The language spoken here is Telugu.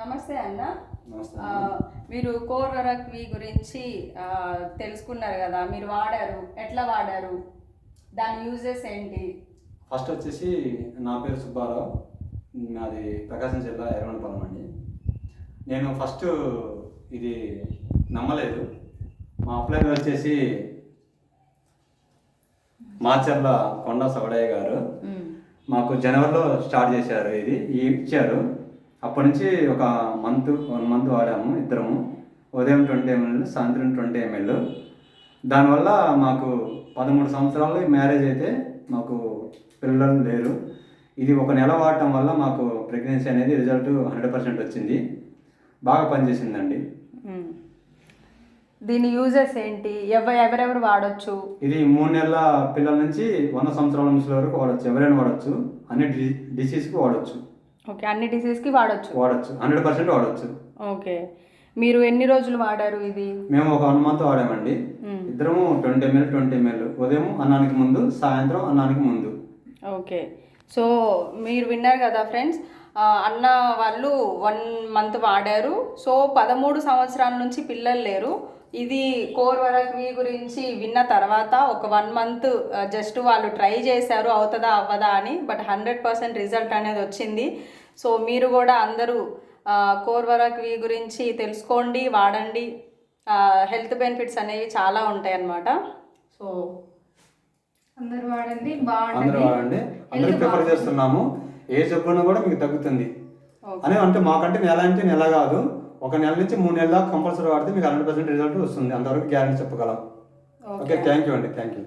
నమస్తే అన్న. నమస్తే. మీరు కోర్ వరక్వి గురించి తెలుసుకున్నారు కదా, మీరు వాడారు, ఎట్లా వాడారు, దాని యూజెస్ ఏంటి? ఫస్ట్ వచ్చేసి నా పేరు సుబ్బారావు, నాది ప్రకాశం జిల్లా ఎర్రగొండపాలెం అండి. నేను ఫస్ట్ ఇది నమ్మలేదు. మా అప్లైనర్ వచ్చేసి మాచర్ల కొండా సవడయ్య గారు మాకు జనవరిలో స్టార్ట్ చేశారు. ఇది ఇచ్చారు. అప్పటి నుంచి ఒక 1 మంత్ వాడాము ఇద్దరము. ఉదయం 20 ml, సాయంత్రం 20 ml. దానివల్ల మాకు 13 సంవత్సరాలు మ్యారేజ్ అయితే మాకు పిల్లలు లేరు. ఇది ఒక నెల వాడటం వల్ల మాకు ప్రెగ్నెన్సీ అనేది రిజల్ట్ 100% వచ్చింది. బాగా పనిచేసిందండి. దీని యూజెస్ ఏంటి, ఎవరెవరు వాడచ్చు? ఇది 3 నెలల పిల్లల నుంచి 100 సంవత్సరాల ముసలి వరకు వాడచ్చు. ఎవరైనా వాడచ్చు. అన్ని డిసీజ్కి వాడచ్చు. ఓకే, అన్ని డిసీజ్కి వాడచ్చు. 100% వాడచ్చు. ఓకే, మీరు ఎన్ని రోజులు వాడారు ఇది? మేము ఒక 1 మంత్ వాడామండి. ఇద్దరము 20 ml. ఉదయం అన్నానికి ముందు, సాయంత్రం అన్నానికి ముందు. ఓకే, సో మీరు విన్నారు కదా ఫ్రెండ్స్, అన్న వాళ్ళు 1 మంత్ వాడారు. సో 13 సంవత్సరాల నుంచి పిల్లలు లేరు. ఇది కోర్ వరక్వి గురించి విన్న తర్వాత ఒక 1 మంత్ జస్ట్ వాళ్ళు ట్రై చేశారు, అవుతుందా అవ్వదా అని. బట్ 100% రిజల్ట్ అనేది వచ్చింది. సో మీరు కూడా అందరూ కోర్ వరక్వి గురించి తెలుసుకోండి, వాడండి. హెల్త్ బెనిఫిట్స్ అనేవి చాలా ఉంటాయి అన్నమాట. సో అందరూ వాడండి, అందరూ ప్రిఫర్ చేస్తున్నాము. ఏ జబ్బున కూడా మీకు తగ్గుతుంది అని అంటే మాకంటే నెల కాదు, ఒక నెల నుంచి 3 నెలల కంపల్సరీ వాడితే మీకు 100% రిజల్ట్ వస్తుంది. అంతవరకు గ్యారెంటీ చెప్పగలం. ఓకే, థ్యాంక్ యూ అండి. Thank you.